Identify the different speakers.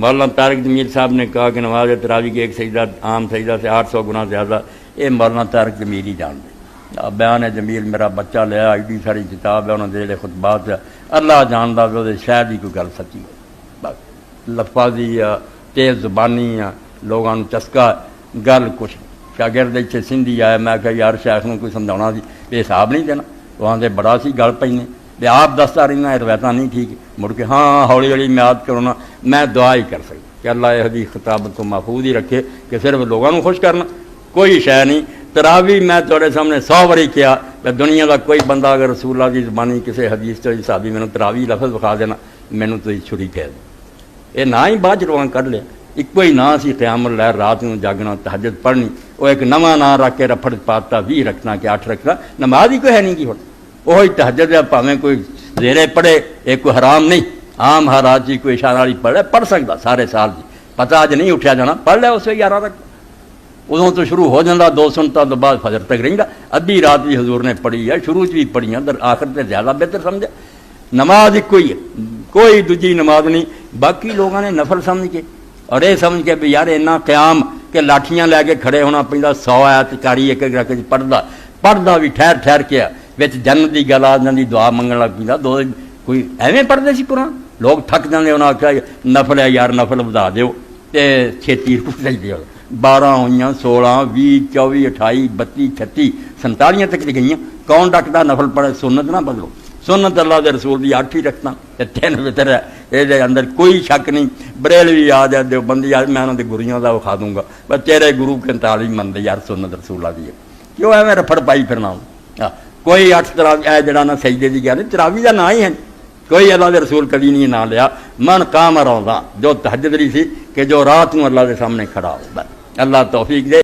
Speaker 1: مولانا طارق جمیل صاحب نے کہا کہ نماز تراویح کے ایک سجدہ عام سجدہ سے 800 گنا زیادہ، یہ مولانا طارق جمیل ہی جان دے۔ بیان ہے جمیل میرا بچہ لیا، ایڈی ساری کتاب ہے، انہوں نے جڑے خطبات ہے، اللہ جاندا وہ شاید ہی کوئی گل سچی ہے، لفاظی یا تیز زبانی یا لوگوں چسکا گل کچھ شاگرد اتنے سندھی آیا، میں کہ یار شیخ نے کوئی سمجھانا سی بے حساب نہیں دینا، وہاں سے بڑا سی گل پی نے بھی آپ دستا رہنا روایت نہیں ٹھیک، مڑ کے ہاں ہولی ہولی میں یاد کرنا، میں دعا ہی کر سکتا کہ اللہ یہ حدیث خطابت کو محفوظ ہی رکھے کہ صرف لوگوں کو خوش کرنا کوئی شے نہیں۔ تراویح میں تھوڑے سامنے 100 باری کیا کہ دنیا کا کوئی بندہ اگر رسول اللہ کی زبانی کسی حدیث تو حسابی میں تراویح لفظ بکھا دینا، مینوں تو چھری کہہ دے، یہ نہ ہی بعد چلواں کر لیا، ایک ہی نا سی قیام اللیل رات میں جاگنا تہجد پڑھنی، وہ ایک نواں نا رکھ کے رفڑ پاتا 20 رکھنا کہ 8 رکھنا، نماز ہی کوئی ہے نہیں کی ہوتا، وہی تہجد ہے، پاویں کوئی زیرے پڑھے، ایک کوئی حرام نہیں، عام ہر آج کوئی اشارہ والی پڑھے پڑھ سکتا سارے سال جی، پتہ اج نہیں اٹھیا جانا پڑھ لیا اس سے 11 رکھ، ادوں تو شروع ہو جاتا 2 سنتا تو بعد فجر تک رہنگا، ادھی رات بھی حضور نے پڑھی ہے، شروع بھی پڑھی ہے، آخر تے زیادہ بہتر سمجھا، نماز ایک کوئی ہے، کوئی دوجی نماز نہیں، باقی لوگوں نے نفل سمجھ کے اور یہ سمجھ کے بھی یار اینا قیام کہ لاٹھیاں لے کے کھڑے ہونا پہنتا، 100 آیت کاری ایک رکھ کے پڑھدا بھی ٹھہر ٹھہر کے وچ جنت دی گل آ جاندی، دعا منگن لگ پیندا، دو کوئی ایویں پڑھتے سی قرآن، لوگ تھک جاندے، انہاں آکھیا نفل ہے یار نفل ودا دیو تے چھتی سجدے 12 ہوئیاں 16 20 24 28 32 36 47 تک گئیاں، کون ڈکدا نفل پڑھے، سنت نہ بدلو، سنت اللہ دے رسول دی 8 ہی رکھنا تے 3 وتر ہے، یہ اندر کوئی شک نہیں، بریلوی آ جائے دیوبندی آ، میں انہاں دے گرویاں دا وکھا دوں گا، بس تیرے گرو کے تعلیم مندے یار سنت رسول اللہ دی ہے، کیوں ایویں رفڑ پائی پھرنا ہوں، کوئی 8 تراویح اے جڑا نہ سجدے دی گل، تراویح دا نا ہی ہے، کوئی اللہ دے رسول کبھی نہیں نہ لیا، من قام رمضان جو تہجد رہی سی کہ جو رات میں اللہ دے سامنے کھڑا ہو، اللہ توفیق دے۔